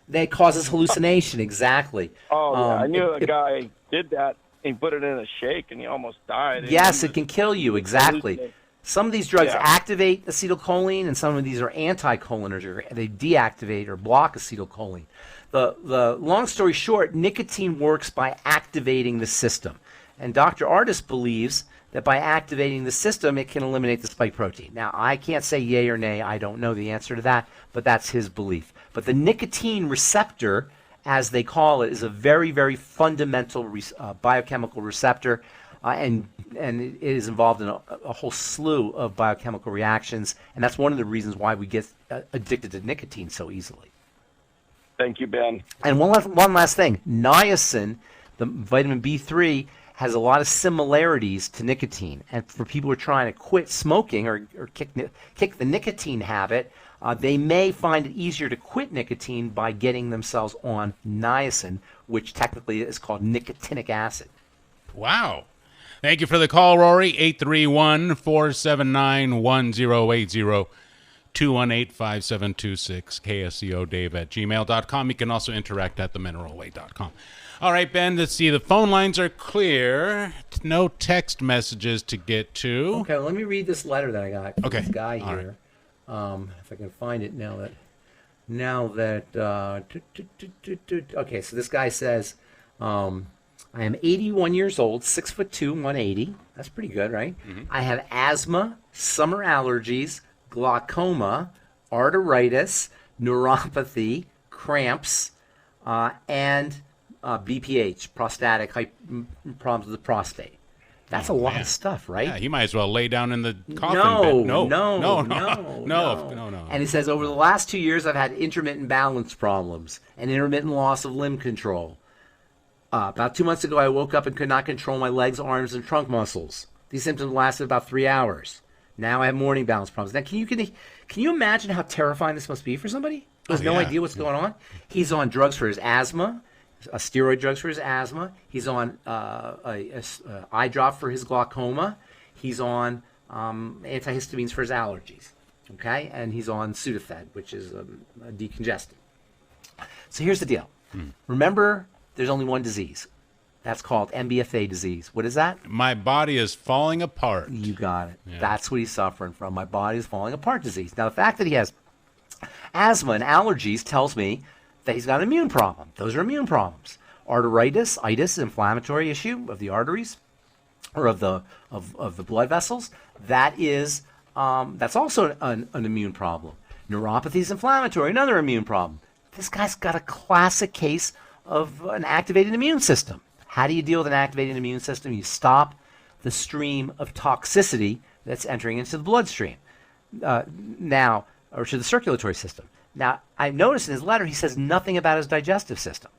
That causes hallucination. Exactly. I knew a guy did that. He put it in a shake, and he almost died. Yes, it can kill you. Exactly. Some of these drugs activate acetylcholine, and some of these are anticholiners, or they deactivate or block acetylcholine. The long story short, nicotine works by activating the system. And Dr. Ardis believes that by activating the system, it can eliminate the spike protein. Now, I can't say yay or nay. I don't know the answer to that, but that's his belief. But the nicotine receptor, as they call it, is a very, very fundamental biochemical receptor, and it is involved in a whole slew of biochemical reactions, and that's one of the reasons why we get addicted to nicotine so easily. Thank you, Ben. And one last thing. Niacin, the vitamin B3, has a lot of similarities to nicotine. And for people who are trying to quit smoking or kick the nicotine habit, they may find it easier to quit nicotine by getting themselves on niacin, which technically is called nicotinic acid. Wow. Thank you for the call, Rory. 831-479-1080. 218-5726, KSCO Dave at gmail.com. You can also interact at themineralway.com. All right, Ben, let's see. The phone lines are clear. No text messages to get to. Okay, let me read this letter that I got from this guy here. Right. If I can find it okay, so this guy says, I am 81 years old, 6'2", 180. That's pretty good, right? Mm-hmm. I have asthma, summer allergies, glaucoma, arteritis, neuropathy, cramps, and BPH, prostatic problems with the prostate. That's a lot of stuff, right? Yeah, you might as well lay down in the coffin bed. No. And he says, over the last 2 years, I've had intermittent balance problems and intermittent loss of limb control. About 2 months ago, I woke up and could not control my legs, arms, and trunk muscles. These symptoms lasted about 3 hours. Now I have morning balance problems. Now, can you imagine how terrifying this must be for somebody who has no idea what's going on? He's on drugs for his asthma, steroid drugs for his asthma. He's on eye drop for his glaucoma. He's on antihistamines for his allergies. Okay, and he's on Sudafed, which is a decongestant. So here's the deal. Remember, there's only one disease. That's called MBFA disease. What is that? My body is falling apart. You got it. Yeah. That's what he's suffering from. My body is falling apart disease. Now, the fact that he has asthma and allergies tells me that he's got an immune problem. Those are immune problems. Arteritis, itis, inflammatory issue of the arteries or of the blood vessels. That's also an immune problem. Neuropathy is inflammatory, another immune problem. This guy's got a classic case of an activated immune system. How do you deal with an activated immune system? You stop the stream of toxicity that's entering into the bloodstream now, or to the circulatory system. Now, I noticed in his letter he says nothing about his digestive system,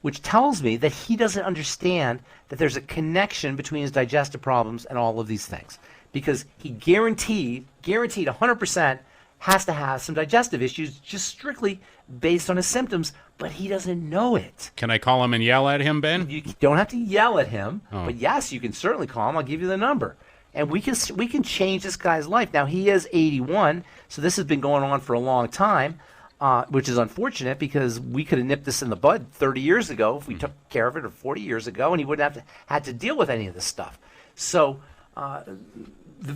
which tells me that he doesn't understand that there's a connection between his digestive problems and all of these things, because he guaranteed 100% has to have some digestive issues just strictly based on his symptoms, but he doesn't know it. Can I call him and yell at him, Ben? You don't have to yell at him, but yes, you can certainly call him. I'll give you the number. And we can change this guy's life. Now, he is 81, so this has been going on for a long time, which is unfortunate because we could have nipped this in the bud 30 years ago if we took care of it, or 40 years ago, and he wouldn't have had to deal with any of this stuff. So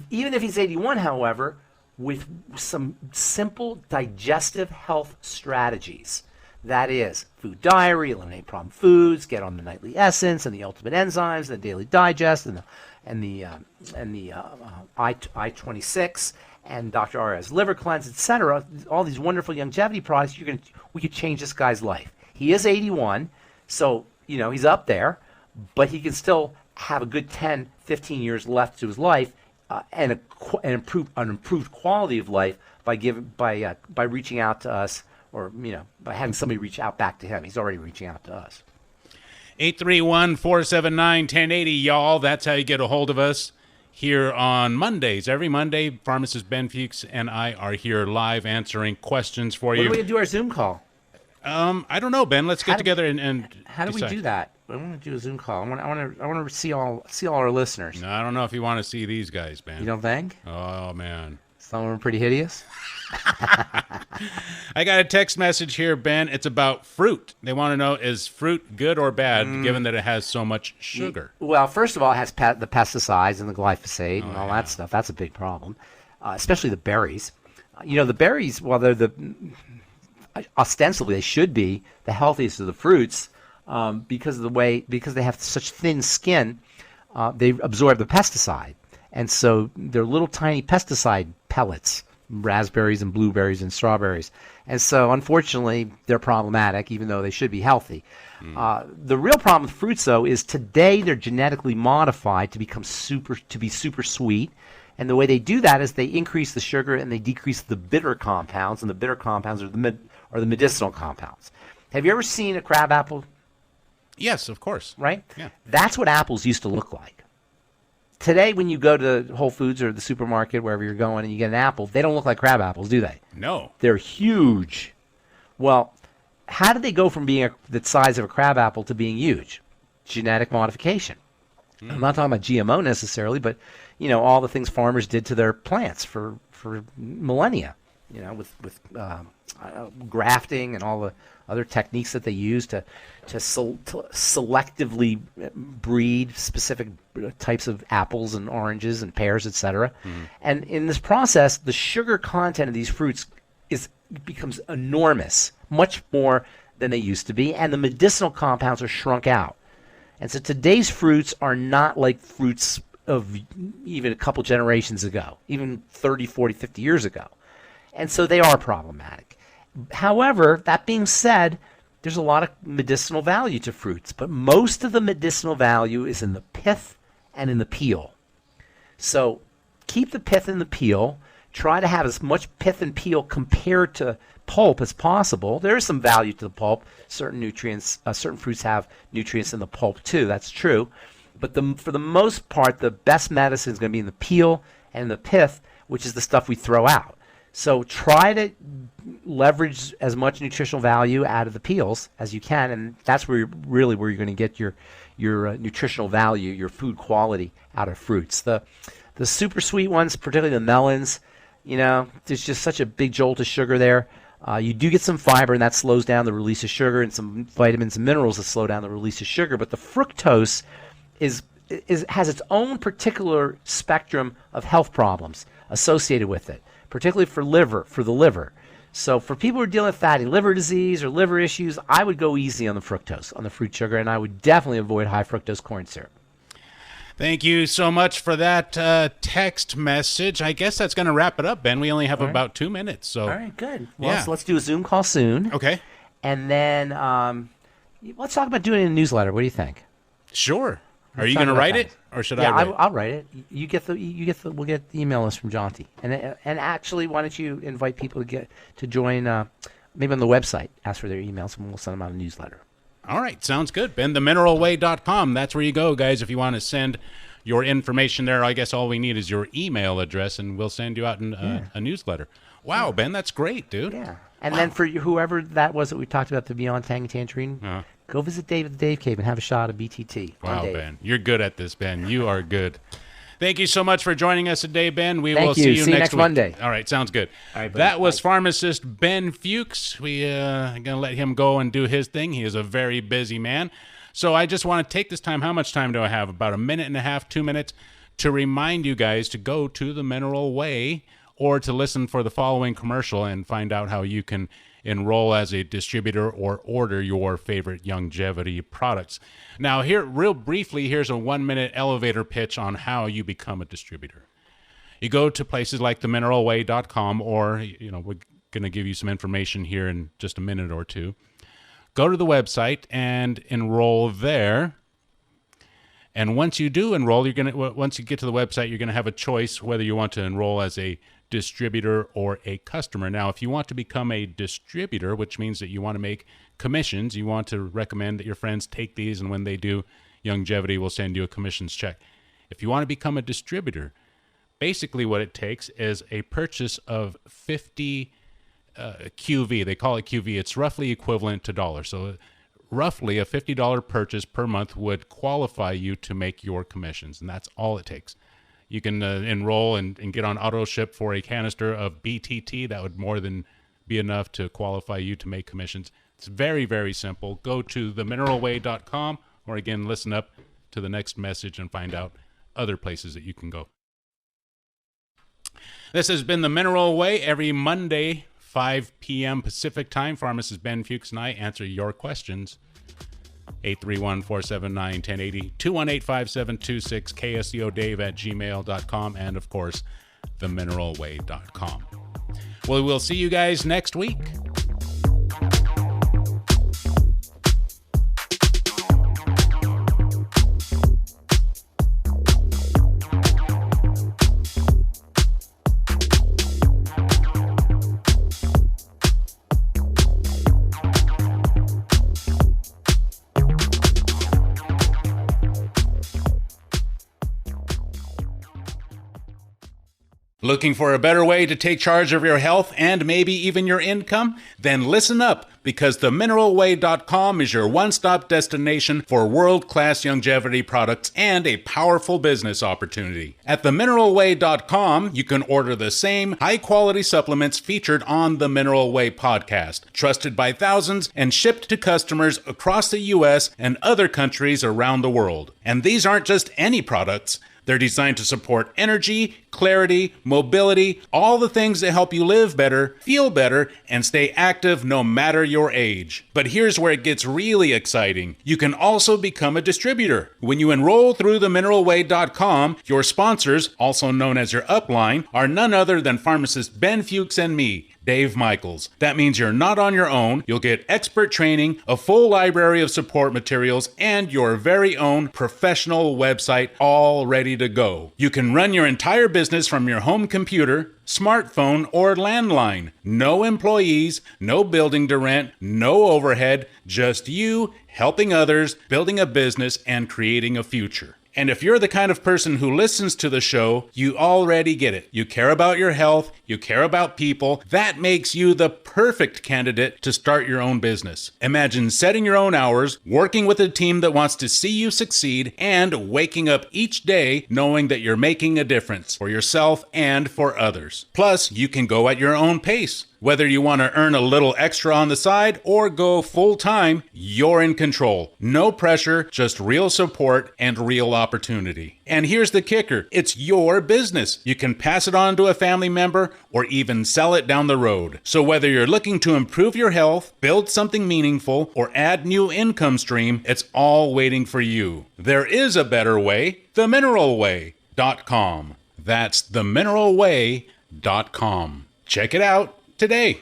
even if he's 81, however, with some simple digestive health strategies, that is, food diary, eliminate problem foods, get on the nightly essence and the ultimate enzymes, the daily digest, and the I-26 and Dr. RS liver cleanse, etc. All these wonderful longevity products. We could change this guy's life. He is 81, so he's up there, but he can still have a good 10, 15 years left to his life, and an improved quality of life by reaching out to us, or by having somebody reach out back to him. He's already reaching out to us. 831-479-1080, y'all. That's how you get a hold of us here on Mondays. Every Monday, pharmacist Ben Fuchs and I are here live answering questions for you. When are we going to do our Zoom call? I don't know, Ben. Let's get together and how do decide. We do that? I want to do a Zoom call. I want to see all our listeners. No, I don't know if you want to see these guys, Ben. You don't think? Oh, man. Some of them are pretty hideous. I got a text message here, Ben. It's about fruit. They want to know, is fruit good or bad, given that it has so much sugar? Well, first of all, it has the pesticides and the glyphosate and all that stuff. That's a big problem, especially the berries. The berries, while they're ostensibly they should be the healthiest of the fruits, because they have such thin skin, they absorb the pesticide, and so they're little tiny pesticide pellets. Raspberries and blueberries and strawberries, and so unfortunately they're problematic, even though they should be healthy. The real problem with fruits, though, is today they're genetically modified to be super sweet, and the way they do that is they increase the sugar and they decrease the bitter compounds, and the bitter compounds are the medicinal compounds. Have you ever seen a crab apple? Yes, of course. Right? Yeah. That's what apples used to look like. Today, when you go to Whole Foods or the supermarket, wherever you're going, and you get an apple, they don't look like crab apples, do they? No. They're huge. Well, how did they go from being the size of a crab apple to being huge? Genetic modification. I'm not talking about GMO necessarily, but all the things farmers did to their plants for millennia. With grafting and all the other techniques that they use to selectively breed specific types of apples and oranges and pears, etc. And in this process, the sugar content of these fruits becomes enormous, much more than they used to be, and the medicinal compounds are shrunk out. And so today's fruits are not like fruits of even a couple generations ago, even 30, 40, 50 years ago. And so they are problematic. However, that being said, there's a lot of medicinal value to fruits, but most of the medicinal value is in the pith and in the peel. So keep the pith and the peel. Try to have as much pith and peel compared to pulp as possible. There is some value to the pulp. Certain fruits have nutrients in the pulp too. That's true. But for the most part, the best medicine is going to be in the peel and the pith, which is the stuff we throw out. So try to leverage as much nutritional value out of the peels as you can, and that's where you're going to get your nutritional value, your food quality out of fruits. The super sweet ones, particularly the melons, there's just such a big jolt of sugar there. You do get some fiber, and that slows down the release of sugar, and some vitamins and minerals that slow down the release of sugar. But the fructose has its own particular spectrum of health problems associated with it, particularly for the liver. So for people who are dealing with fatty liver disease or liver issues, I would go easy on the fructose, on the fruit sugar, and I would definitely avoid high fructose corn syrup. Thank you so much for that text message. I guess that's going to wrap it up, Ben. We only have about 2 minutes. So. All right, good. Well, so let's do a Zoom call soon. Okay. And then let's talk about doing a newsletter. What do you think? Sure. Are you going to write it, or should Yeah, I write? I'll write it. We'll get the email list from Jonty. And actually, why don't you invite people to join, maybe on the website, ask for their emails, and we'll send them out a newsletter. All right, sounds good. BenTheMineralWay.com. That's where you go, guys, if you want to send your information there. I guess all we need is your email address, and we'll send you out a newsletter. Wow, Ben, that's great, dude. Yeah. And then for whoever that was that we talked about, the Beyond Tang Tangerine, go visit Dave at the Dave Cave and have a shot of BTT. Wow, Ben. You're good at this, Ben. You are good. Thank you so much for joining us today, Ben. We will see you next week. Monday. All right, sounds good. All right, that was pharmacist Ben Fuchs. We are going to let him go and do his thing. He is a very busy man. So I just want to take this time. How much time do I have? About a minute and a half, 2 minutes, to remind you guys to go to The Mineral Way or to listen for the following commercial and find out how you can enroll as a distributor or order your favorite longevity products. Now, here, real briefly, here's a 1-minute elevator pitch on how you become a distributor. You go to places like themineralway.com, or, we're going to give you some information here in just a minute or two. Go to the website and enroll there. And once you do enroll, once you get to the website, you're going to have a choice whether you want to enroll as a distributor or a customer. Now, if you want to become a distributor, which means that you want to make commissions, you want to recommend that your friends take these, and when they do, Longevity will send you a commissions check. If you want to become a distributor, basically what it takes is a purchase of 50 QV. They call it QV. It's roughly equivalent to dollars. So roughly a $50 purchase per month would qualify you to make your commissions, and that's all it takes. You can enroll and get on auto ship for a canister of BTT. That would more than be enough to qualify you to make commissions. It's very, very simple. Go to themineralway.com, or again, listen up to the next message and find out other places that you can go. This has been The Mineral Way. Every Monday, 5 p.m. Pacific time, pharmacist Ben Fuchs and I answer your questions. 831-479-1080, 218-5726, KSCO Dave at gmail.com, and of course, themineralway.com. Well, we'll see you guys next week. Looking for a better way to take charge of your health and maybe even your income? Then listen up, because themineralway.com is your one-stop destination for world-class longevity products and a powerful business opportunity. At themineralway.com, you can order the same high-quality supplements featured on the Mineral Way podcast, trusted by thousands and shipped to customers across the U.S. and other countries around the world. And these aren't just any products. They're designed to support energy, clarity, mobility, all the things that help you live better, feel better, and stay active no matter your age. But here's where it gets really exciting. You can also become a distributor. When you enroll through themineralway.com, your sponsors, also known as your upline, are none other than pharmacist Ben Fuchs and me, Dave Michaels. That means you're not on your own. You'll get expert training, a full library of support materials, and your very own professional website all ready to go. You can run your entire business from your home computer, smartphone, or landline. No employees, no building to rent, no overhead, just you helping others, building a business, and creating a future. And if you're the kind of person who listens to the show, you already get it. You care about your health, you care about people. That makes you the perfect candidate to start your own business. Imagine setting your own hours, working with a team that wants to see you succeed, and waking up each day knowing that you're making a difference for yourself and for others. Plus, you can go at your own pace. Whether you want to earn a little extra on the side or go full-time, you're in control. No pressure, just real support and real opportunity. And here's the kicker. It's your business. You can pass it on to a family member or even sell it down the road. So whether you're looking to improve your health, build something meaningful, or add new income stream, it's all waiting for you. There is a better way. themineralway.com. That's themineralway.com. Check it out today.